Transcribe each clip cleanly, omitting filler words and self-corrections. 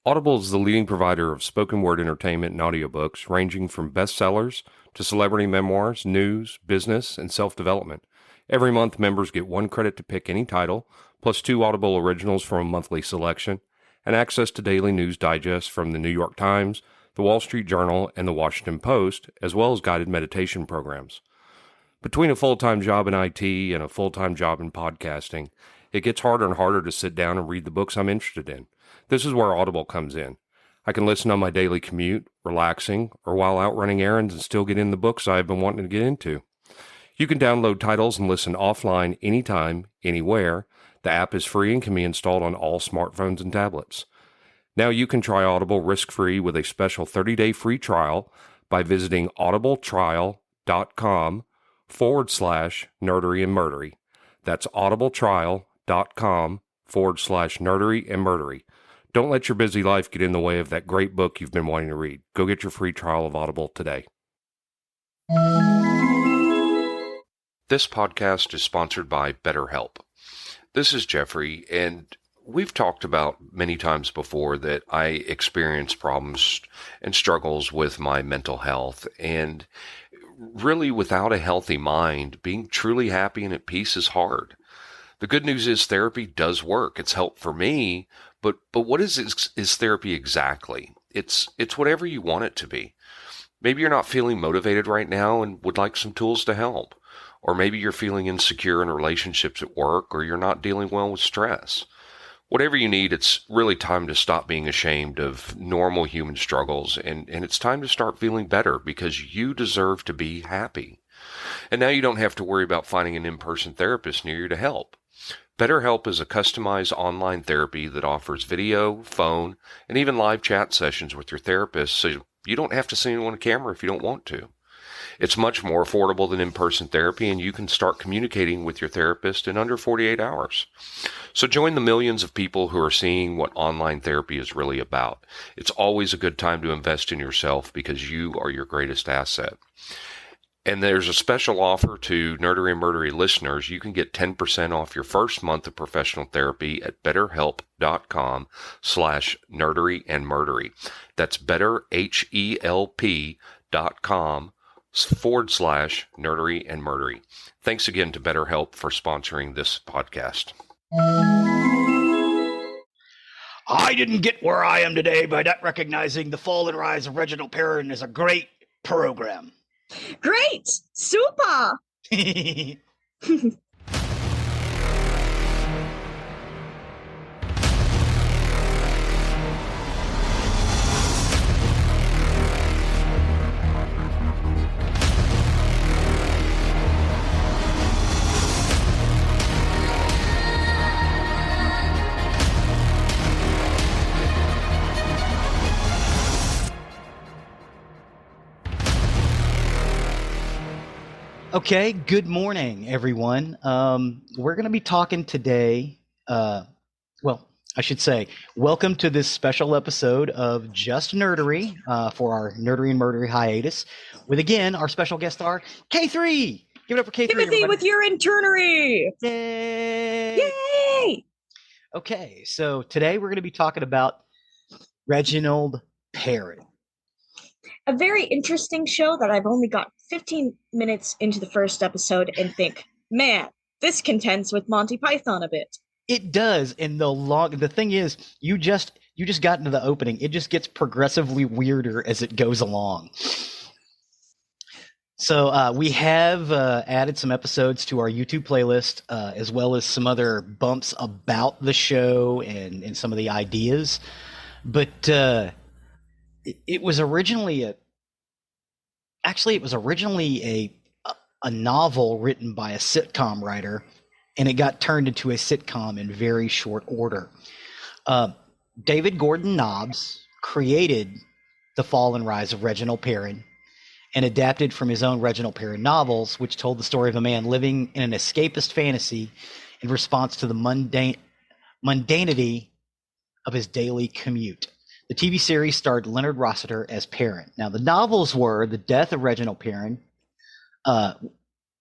Audible is the leading provider of spoken word entertainment and audiobooks, ranging from bestsellers to celebrity memoirs, news, business, and self-development. Every month, members get 1 credit to pick any title, plus 2 Audible originals from a monthly selection, and access to daily news digests from the New York Times, the Wall Street Journal, and the Washington Post, as well as guided meditation programs. Between a full-time job in IT and a full-time job in podcasting, it gets harder and harder to sit down and read the books I'm interested in. This is where Audible comes in. I can listen on my daily commute, relaxing, or while out running errands and still get in the books I've been wanting to get into. You can download titles and listen offline anytime, anywhere. The app is free and can be installed on all smartphones and tablets. Now you can try Audible risk-free with a special 30-day free trial by visiting audibletrial.com/nerdery and murdery. That's audibletrial.com/nerdery and murdery. Don't let your busy life get in the way of that great book you've been wanting to read. Go get your free trial of Audible today. This podcast is sponsored by BetterHelp. This is Jeffrey, and we've talked about many times before that I experience problems and struggles with my mental health, and really without a healthy mind, being truly happy and at peace is hard. The good news is therapy does work. It's helped for me, but what is therapy exactly? It's whatever you want it to be. Maybe you're not feeling motivated right now and would like some tools to help. Or maybe you're feeling insecure in relationships at work, or you're not dealing well with stress. Whatever you need, it's really time to stop being ashamed of normal human struggles, and it's time to start feeling better because you deserve to be happy. And now you don't have to worry about finding an in-person therapist near you to help. BetterHelp is a customized online therapy that offers video, phone, and even live chat sessions with your therapist, so you don't have to see anyone on camera if you don't want to. It's much more affordable than in-person therapy, and you can start communicating with your therapist in under 48 hours. So join the millions of people who are seeing what online therapy is really about. It's always a good time to invest in yourself because you are your greatest asset. And there's a special offer to Nerdery and Murdery listeners. You can get 10% off your first month of professional therapy at betterhelp.com/nerdery and murdery. That's betterhelp.com/nerdery and murdery. Thanks again to BetterHelp for sponsoring this podcast. I didn't get where I am today by not recognizing The Fall and Rise of Reginald Perrin as a great program. Great! Super! Okay, good morning, everyone. We're going to be talking today, welcome to this special episode of Just Nerdery for our Nerdery and Murdery hiatus, with, again, our special guest star, K3! Give it up for K3, Timothy everybody. with your internery! Yay! Yay! Okay, so today we're going to be talking about Reginald Perrin. A very interesting show that I've only got 15 minutes into the first episode and think, man, this contends with Monty Python a bit. It does, and the thing is, you just got into the opening. It just gets progressively weirder as it goes along. So we have added some episodes to our YouTube playlist, as well as some other bumps about the show and some of the ideas. But it was originally a novel written by a sitcom writer, and it got turned into a sitcom in very short order. David Gordon Nobbs created The Fall and Rise of Reginald Perrin and adapted from his own Reginald Perrin novels, which told the story of a man living in an escapist fantasy in response to the mundanity of his daily commute. The TV series starred Leonard Rossiter as Perrin. Now, the novels were The Death of Reginald Perrin,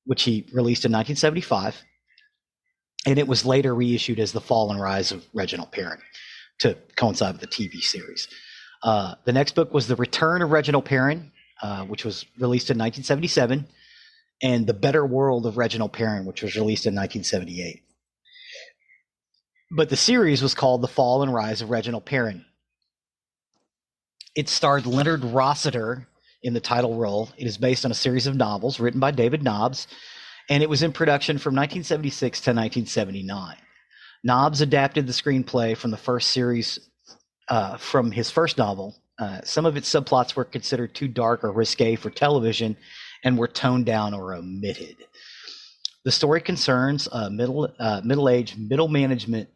which he released in 1975, and it was later reissued as The Fall and Rise of Reginald Perrin. to coincide with the TV series. The next book was The Return of Reginald Perrin, which was released in 1977, and The Better World of Reginald Perrin, which was released in 1978. But the series was called The Fall and Rise of Reginald Perrin. It starred Leonard Rossiter in the title role. It is based on a series of novels written by David Nobbs, and it was in production from 1976 to 1979. Nobbs adapted the screenplay from the first series from his first novel. Some of its subplots were considered too dark or risque for television and were toned down or omitted. The story concerns middle-aged, middle management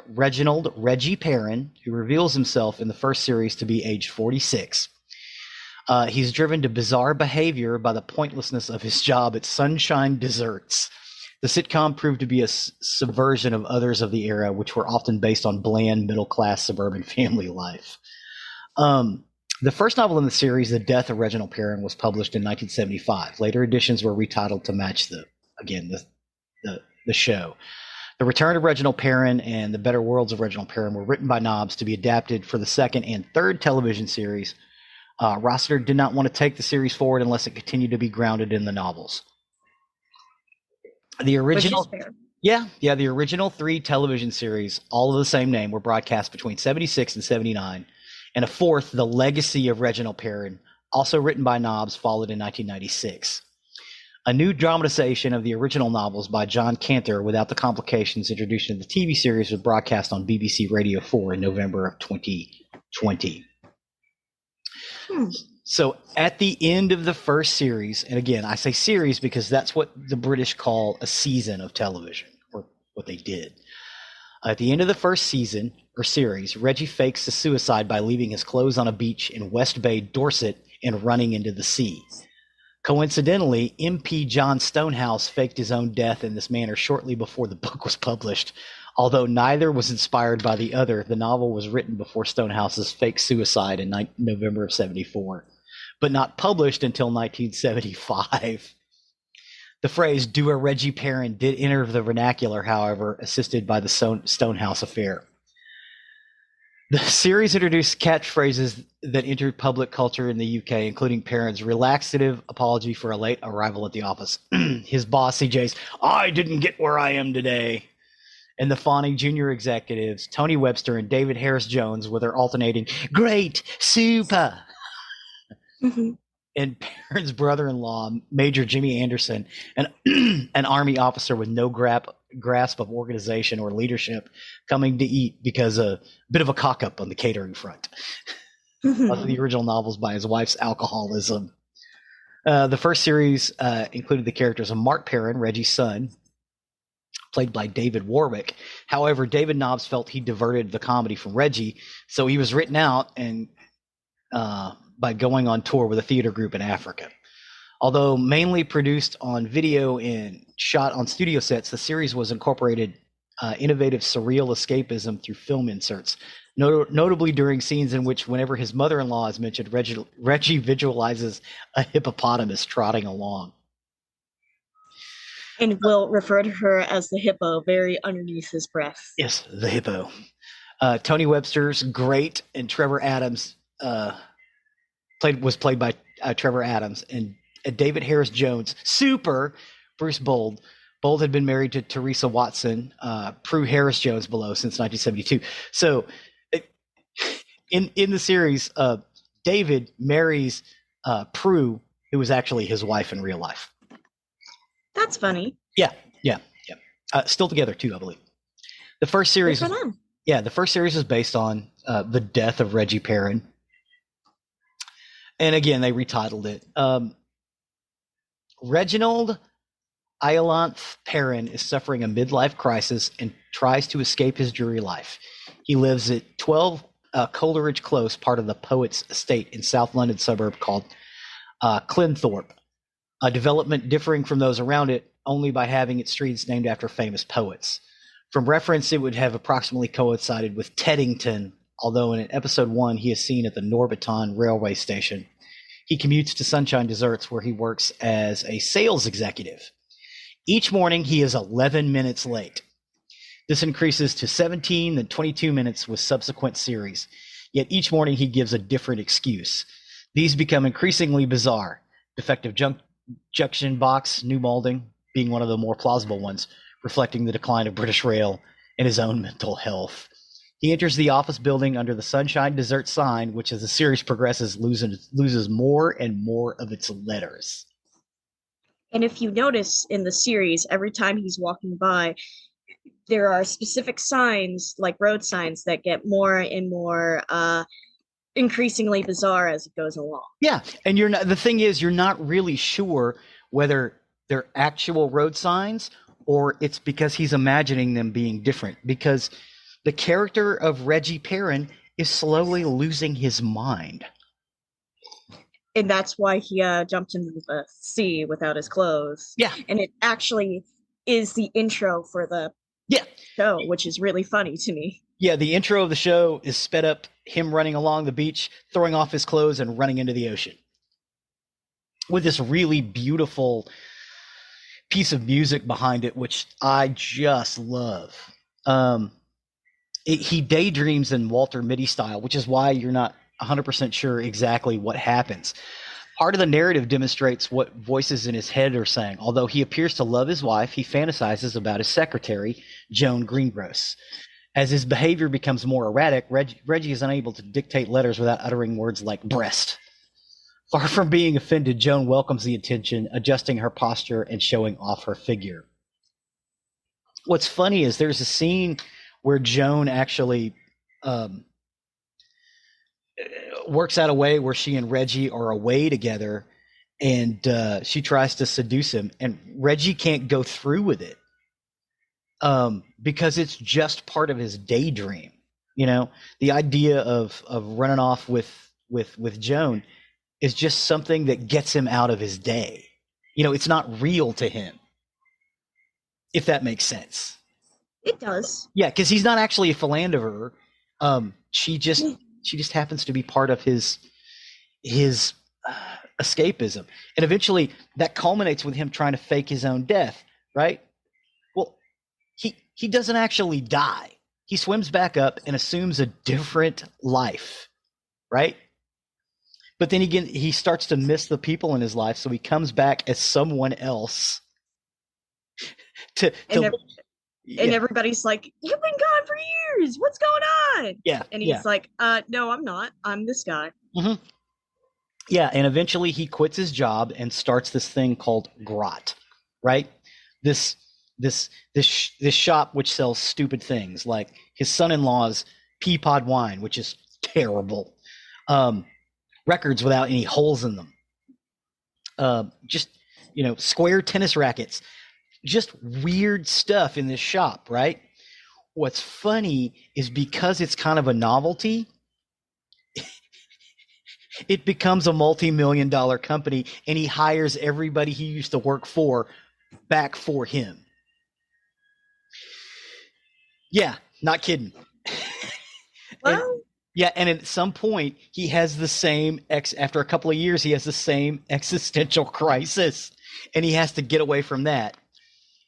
Reginald Reggie Perrin, who reveals himself in the first series to be aged 46. He's driven to bizarre behavior by the pointlessness of his job at Sunshine Desserts. The sitcom proved to be a subversion of others of the era, which were often based on bland, middle-class suburban family life. The first novel in the series, The Death of Reginald Perrin, was published in 1975. Later editions were retitled to match the show. The Return of Reginald Perrin and The Better Worlds of Reginald Perrin were written by Nobbs to be adapted for the second and third television series. Rossiter did not want to take the series forward unless it continued to be grounded in the novels. The original, the original 3 television series, all of the same name, were broadcast between 76 and 79, and a fourth, The Legacy of Reginald Perrin, also written by Nobbs, followed in 1996. A new dramatization of the original novels by John Cantor, without the complications introduced in the TV series, was broadcast on BBC Radio 4 in November of 2020. So at the end of the first series, and again, I say series because that's what the British call a season of television, or what they did. At the end of the first season, or series, Reggie fakes a suicide by leaving his clothes on a beach in West Bay, Dorset, and running into the sea. Coincidentally, MP John Stonehouse faked his own death in this manner shortly before the book was published. Although neither was inspired by the other, the novel was written before Stonehouse's fake suicide in November of 74, but not published until 1975. The phrase, "do a Reggie Perrin," did enter the vernacular, however, assisted by the Stonehouse affair. The series introduced catchphrases that entered public culture in the UK, including Perrin's relaxative apology for a late arrival at the office. His boss, CJ's, "I didn't get where I am today." And the fawning junior executives, Tony Webster and David Harris Jones, with their alternating, "Great, super." Mm-hmm. And Perrin's brother-in-law, Major Jimmy Anderson, an Army officer with no grasp of organization or leadership, coming to eat because a bit of a cock-up on the catering front. Of the original novels by his wife's alcoholism. The first series included the characters of Mark Perrin, Reggie's son, played by David Warwick. However, David Nobbs felt he diverted the comedy from Reggie, so he was written out and by going on tour with a theater group in Africa. Although mainly produced on video and shot on studio sets, the series was incorporated innovative surreal escapism through film inserts, notably during scenes in which whenever his mother-in-law is mentioned, Reggie visualizes a hippopotamus trotting along. And will refer to her as the hippo very underneath his breath. Yes, the hippo. Tony Webster's great, and Trevor Adams was played by Trevor Adams, and David Harris Jones, super, Bruce Bold. Bold had been married to Teresa Watson, Prue Harris Jones below, since 1972. So in the series, David marries Prue, who was actually his wife in real life. That's funny. Yeah. Still together too, I believe. The first series, the first series is based on the death of Reggie Perrin, and again they retitled it. Reginald Iolanthe Perrin is suffering a midlife crisis and tries to escape his dreary life. He lives at 12 Coleridge Close, part of the Poets' Estate in South London suburb called Clinthorpe, a development differing from those around it only by having its streets named after famous poets. From reference, it would have approximately coincided with Teddington, although in episode 1 he is seen at the Norbiton railway station. He commutes to Sunshine Desserts, where he works as a sales executive. Each morning he is 11 minutes late. This increases to 17 then 22 minutes with subsequent series. Yet each morning he gives a different excuse. These become increasingly bizarre. Defective junction box, new molding being one of the more plausible ones, reflecting the decline of British Rail and his own mental health. He enters the office building under the Sunshine Dessert sign, which as the series progresses loses more and more of its letters. And if you notice in the series, every time he's walking by, there are specific signs, like road signs, that get more and more increasingly bizarre as it goes along. Yeah, and the thing is, you're not really sure whether they're actual road signs or it's because he's imagining them being different, because the character of Reggie Perrin is slowly losing his mind. And that's why he jumped into the sea without his clothes. Yeah. And it actually is the intro for the show, which is really funny to me. Yeah, the intro of the show is sped up him running along the beach, throwing off his clothes and running into the ocean, with this really beautiful piece of music behind it, which I just love. He daydreams in Walter Mitty style, which is why you're not 100% sure exactly what happens. Part of the narrative demonstrates what voices in his head are saying. Although he appears to love his wife, he fantasizes about his secretary, Joan Greengross. As his behavior becomes more erratic, Reggie is unable to dictate letters without uttering words like breast. Far from being offended, Joan welcomes the attention, adjusting her posture and showing off her figure. What's funny is there's a scene where Joan actually works out a way where she and Reggie are away together, and she tries to seduce him, and Reggie can't go through with it because it's just part of his daydream. You know, the idea of running off with Joan is just something that gets him out of his day. You know, it's not real to him, if that makes sense. It does. Yeah, because he's not actually a philanderer. She just happens to be part of his escapism, and eventually that culminates with him trying to fake his own death. Right? Well, he doesn't actually die. He swims back up and assumes a different life. Right? But then again, he starts to miss the people in his life, so he comes back as someone else. And everybody's like, "You've been gone for years. What's going on?" Yeah. And he's like, "No, I'm not. I'm this guy." Mm-hmm. Yeah, and eventually he quits his job and starts this thing called Grot, right? This shop which sells stupid things, like his son-in-law's Peapod wine, which is terrible. Records without any holes in them. Just, square tennis rackets. Just weird stuff in this shop, right? What's funny is because it's kind of a novelty, it becomes a multi-million-dollar company, and he hires everybody he used to work for back for him. Yeah, not kidding. Well, and at some point, he has the same after a couple of years, he has the same existential crisis, and he has to get away from that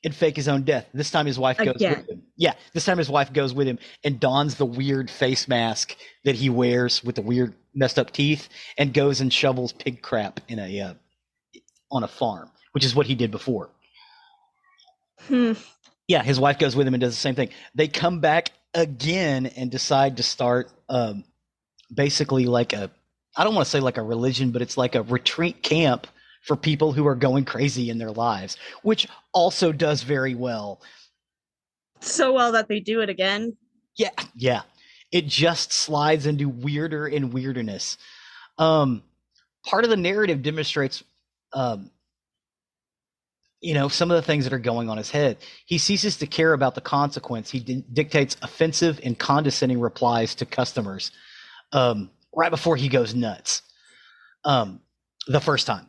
and fake his own death. This time his wife goes with him. Yeah, this time his wife goes with him and dons the weird face mask that he wears with the weird messed up teeth and goes and shovels pig crap in on a farm, which is what he did before. Yeah, his wife goes with him and does the same thing. They come back again and decide to start basically like I don't want to say like a religion, but it's like a retreat camp for people who are going crazy in their lives, which also does very well. So well that they do it again. Yeah. It just slides into weirder and weirderness. Part of the narrative demonstrates, some of the things that are going on his head. He ceases to care about the consequence. He dictates offensive and condescending replies to customers right before he goes nuts. The first time.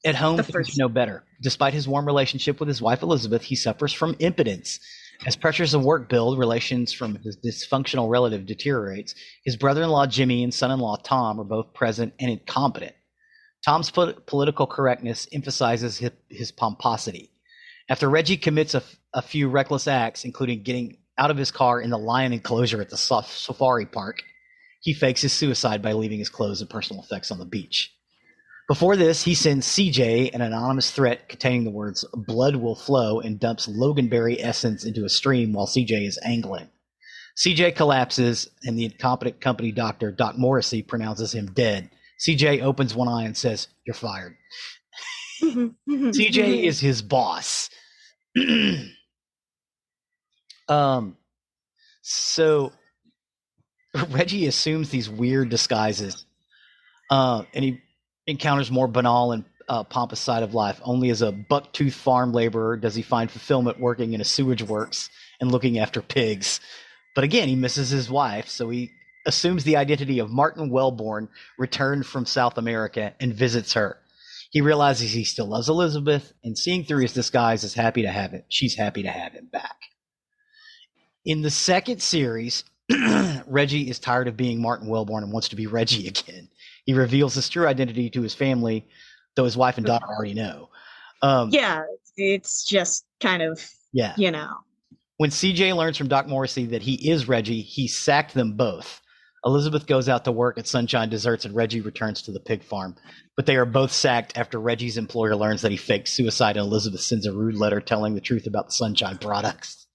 At home, things know better. Despite his warm relationship with his wife, Elizabeth, he suffers from impotence. As pressures of work build, relations from his dysfunctional relative deteriorates. His brother-in-law, Jimmy, and son-in-law, Tom, are both present and incompetent. Tom's political correctness emphasizes his pomposity. After Reggie commits a few reckless acts, including getting out of his car in the lion enclosure at the safari park. He fakes his suicide by leaving his clothes and personal effects on the beach. Before this, he sends CJ an anonymous threat containing the words "blood will flow" and dumps loganberry essence into a stream while CJ is angling. CJ collapses, and the incompetent company doctor, Doc Morrissey, pronounces him dead. CJ opens one eye and says, "You're fired." CJ is his boss. So Reggie assumes these weird disguises, and he encounters more banal and pompous side of life. Only as a buck-toothed farm laborer does he find fulfillment working in a sewage works and looking after pigs. But again, he misses his wife, so he assumes the identity of Martin Wellborn, returned from South America, and visits her. He realizes he still loves Elizabeth, and seeing through his disguise is happy to have it. She's happy to have him back. In the second series, Reggie is tired of being Martin Wellborn and wants to be Reggie again. He reveals his true identity to his family, though his wife and daughter already know. Yeah, it's just kind of, you know. When CJ learns from Doc Morrissey that he is Reggie, he sacked them both. Elizabeth goes out to work at Sunshine Desserts and Reggie returns to the pig farm. But they are both sacked after Reggie's employer learns that he faked suicide and Elizabeth sends a rude letter telling the truth about the Sunshine products.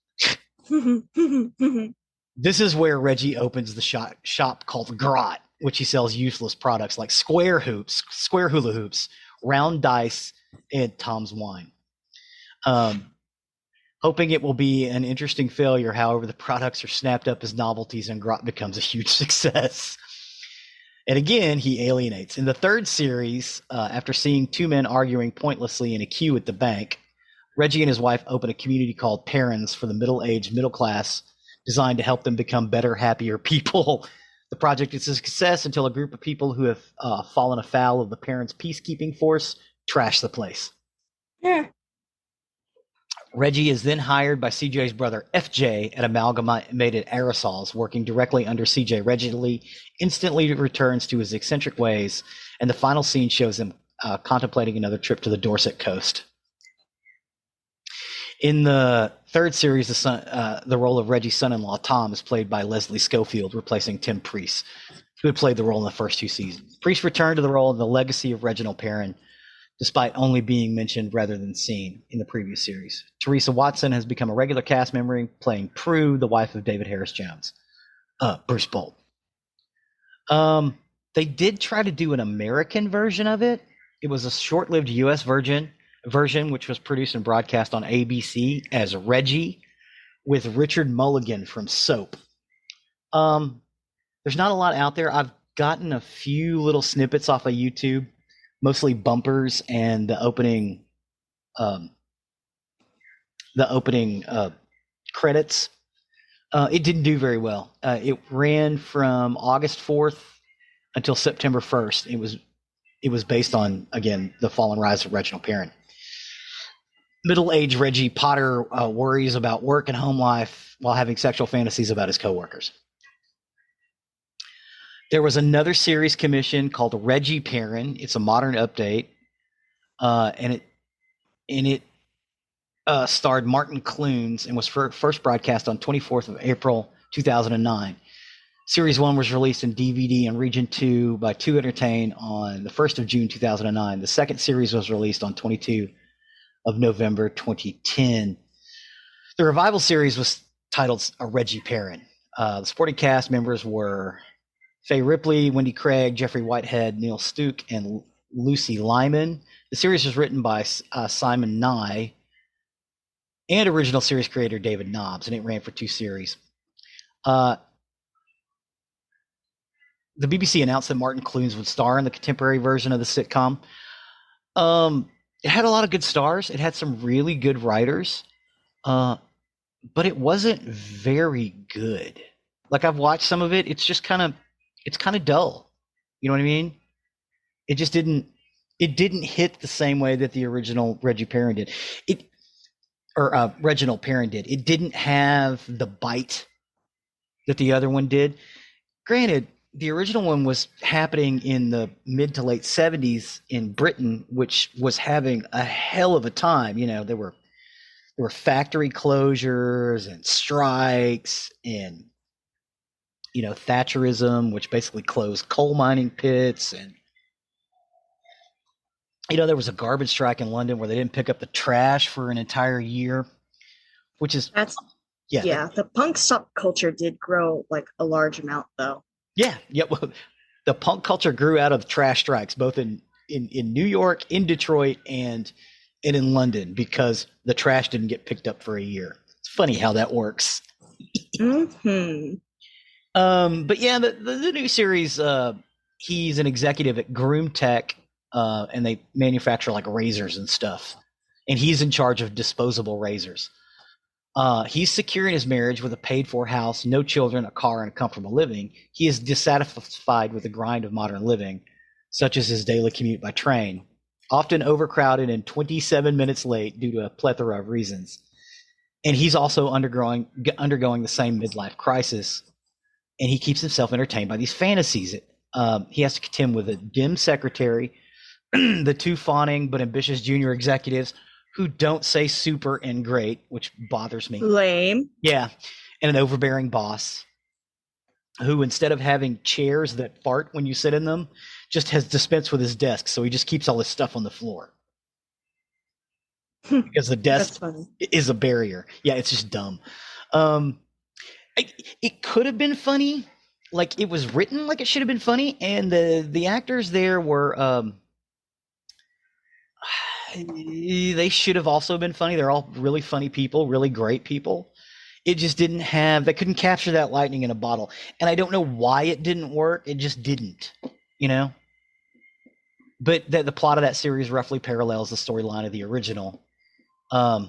This is where Reggie opens the shop called Grot, which he sells useless products like square hula hoops, round dice, and Tom's wine. Hoping it will be an interesting failure, however, the products are snapped up as novelties and Grot becomes a huge success. And again, he alienates. In the third series, after seeing two men arguing pointlessly in a queue at the bank, Reggie and his wife open a community called Perrins for the middle-aged middle class, designed to help them become better, happier people. The project is a success until a group of people who have fallen afoul of the Perrins peacekeeping force trash the place. Yeah. Reggie is then hired by CJ's brother FJ at Amalgamated Aerosols, working directly under CJ. Reggie instantly returns to his eccentric ways, and the final scene shows him contemplating another trip to the Dorset coast. In the third series, the role of Reggie's son-in-law, Tom, is played by Leslie Schofield, replacing Tim Priest, who had played the role in the first two seasons. Priest returned to the role in The Legacy of Reginald Perrin, despite only being mentioned rather than seen in the previous series. Teresa Watson has become a regular cast member, playing Prue, the wife of David Harris Jones. Bruce Bolt. They did try to do an American version of it. It was a short-lived U.S. version, which was produced and broadcast on ABC as Reggie, with Richard Mulligan from Soap. There's not a lot out there. I've gotten a few little snippets off of YouTube, mostly bumpers and the opening credits. It didn't do very well. It ran from August 4th until September 1st. It was based on, again, the fall and rise of Reginald Perrin. Middle-aged Reggie Potter worries about work and home life while having sexual fantasies about his coworkers. There was another series commissioned called Reggie Perrin. It's a modern update, and it starred Martin Clunes and was first broadcast on 24th of April 2009. Series 1 was released in DVD in Region 2 by 2 Entertain on the 1st of June 2009. The second series was released on 22 of November 2010. The revival series was titled Reggie Perrin. The supporting cast members were Faye Ripley, Wendy Craig, Jeffrey Whitehead, Neil Stuke, and Lucy Lyman. The series was written by Simon Nye and original series creator David Knobs, and it ran for 2 series. The BBC announced that Martin Clunes would star in the contemporary version of the sitcom. It had a lot of good stars. It had some really good writers, but it wasn't very good. Like, I've watched some of it. It's just kind of dull. You know what I mean? It just didn't hit the same way that the original Reggie Perrin did. Reginald Perrin did. It didn't have the bite that the other one did. Granted, the original one was happening in the mid to late 70s in Britain, which was having a hell of a time. You know, there were there were factory closures and strikes and, Thatcherism, which basically closed coal mining pits. And, there was a garbage strike in London where they didn't pick up the trash for an entire year, which is, the punk subculture did grow like a large amount though. Yeah. Well, the punk culture grew out of trash strikes, both in New York, in Detroit, and in London, because the trash didn't get picked up for a year. It's funny how that works. Mm-hmm. But yeah, the new series, he's an executive at Groom Tech, and they manufacture like razors and stuff. And he's in charge of disposable razors. He's secure in his marriage with a paid-for house, no children, a car, and a comfortable living. He is dissatisfied with the grind of modern living, such as his daily commute by train, often overcrowded and 27 minutes late due to a plethora of reasons. And he's also undergoing the same midlife crisis, and he keeps himself entertained by these fantasies. He has to contend with a dim secretary, the two fawning but ambitious junior executives who don't say super and great, which bothers me. Lame. Yeah. And an overbearing boss who, instead of having chairs that fart when you sit in them, just has dispensed with his desk. So he just keeps all his stuff on the floor. Because the desk is a barrier. Yeah, it's just dumb. It could have been funny. Like, it was written like it should have been funny. And the actors there were... they should have also been funny. They're all really funny people, really great people. It just didn't have, they couldn't capture that lightning in a bottle. And I don't know why it didn't work. It just didn't, But the plot of that series roughly parallels the storyline of the original. But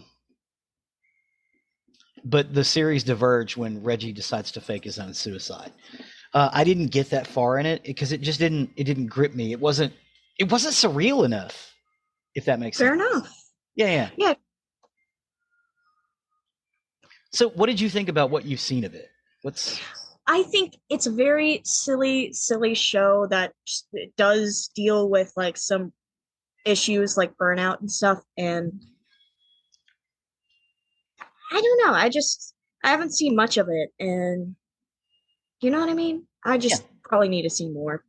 the series diverged when Reggie decides to fake his own suicide. I didn't get that far in it because it didn't grip me. It wasn't surreal enough. If that makes sense. Fair enough. Yeah. So what did you think about what you've seen of it? I think it's a very silly show that does deal with like some issues like burnout and stuff. And I don't know. I haven't seen much of it. And you know what I mean? I just probably need to see more.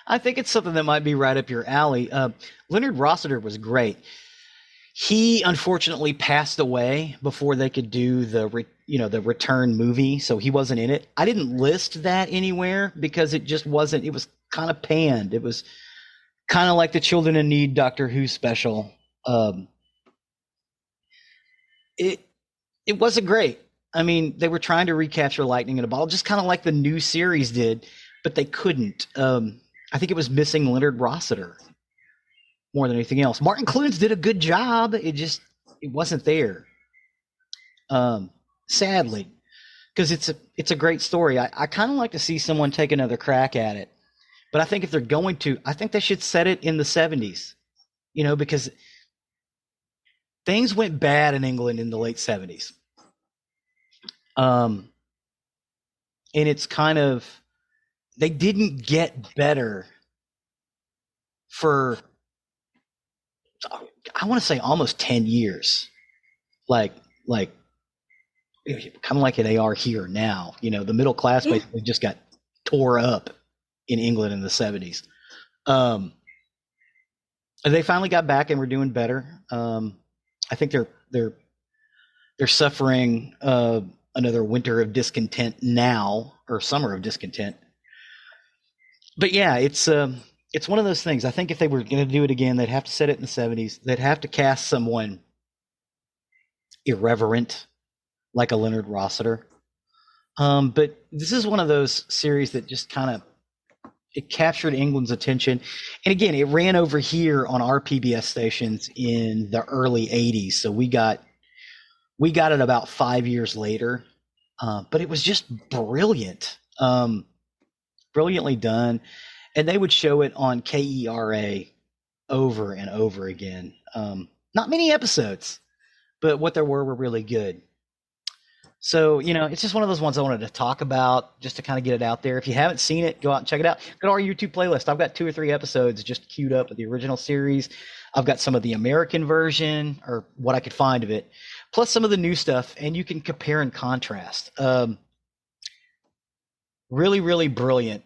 I think it's something that might be right up your alley. Leonard Rossiter was great. He unfortunately passed away before they could do the return movie, so he wasn't in it. I didn't list that anywhere because it just wasn't. It was kind of panned. It was kind of like the Children in Need Doctor Who special. It wasn't great. I mean, they were trying to recapture lightning in a bottle, just kind of like the new series did, but they couldn't. I think it was missing Leonard Rossiter more than anything else. Martin Clunes did a good job. It wasn't there. Sadly, because it's a great story. I kind of like to see someone take another crack at it, but I think if they're going to, I think they should set it in the 70s, because things went bad in England in the late 70s. And it's kind of, they didn't get better for, I want to say almost 10 years, like kind of like they are here now. The middle class basically just got tore up in England in the 70s. They finally got back and were doing better. I think they're suffering another winter of discontent now, or summer of discontent. But yeah, it's one of those things. I think if they were going to do it again, they'd have to set it in the 70s. They'd have to cast someone irreverent, like a Leonard Rossiter. But this is one of those series that just kind of, it captured England's attention. And again, it ran over here on our PBS stations in the early 80s. So we got it about 5 years later. But it was just brilliant. Brilliantly done. And they would show it on KERA over and over again. Not many episodes, but what there were really good. So, it's just one of those ones I wanted to talk about just to kind of get it out there. If you haven't seen it, go out and check it out. Go to our YouTube playlist. I've got 2 or 3 episodes just queued up with the original series. I've got some of the American version, or what I could find of it. plus some of the new stuff, and you can compare and contrast. Really, really brilliant.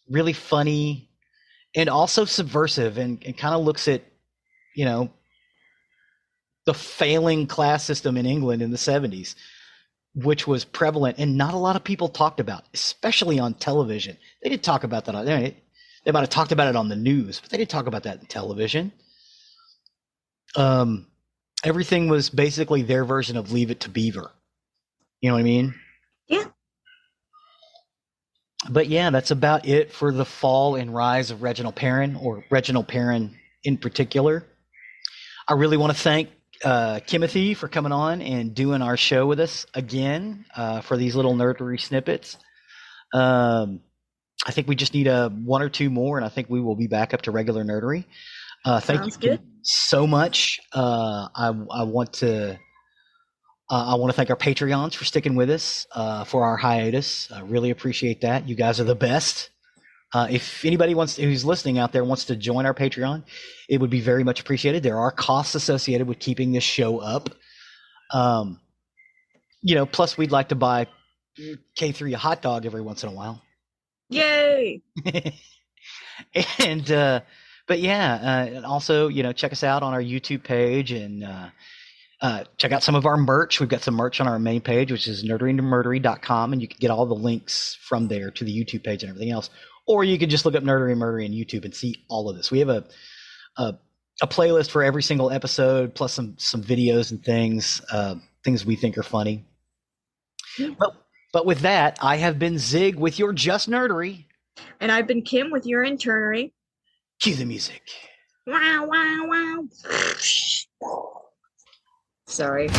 Really funny, and also subversive, and kind of looks at, you know, the failing class system in England in the 70s, which was prevalent and not a lot of people talked about, especially on television. They didn't talk about that. They might have talked about it on the news, but they didn't talk about that in television. Everything was basically their version of Leave It to Beaver. You know what I mean? Yeah. But yeah, that's about it for the fall and rise of Reginald Perrin, or Reginald Perrin in particular. I really want to thank Timothy for coming on and doing our show with us again for these little nerdery snippets. I think we just need one or two more, and I think we will be back up to regular nerdery. Thank you so much. I want to thank our Patreons for sticking with us for our hiatus. I really appreciate that. You guys are the best. If anybody who's listening out there wants to join our Patreon, it would be very much appreciated. There are costs associated with keeping this show up. Plus we'd like to buy K3 a hot dog every once in a while. Yay! And also, check us out on our YouTube page, and check out some of our merch. We've got some merch on our main page, which is nerderyandmurdery.com, and you can get all the links from there to the YouTube page and everything else. Or you can just look up Nerdery and Murdery on YouTube and see all of this. We have a playlist for every single episode, plus some videos and things we think are funny. Yeah. But with that, I have been Zig with your Just Nerdery. And I've been Kim with your Internery. Cue the music. Wow, wow, wow. Sorry.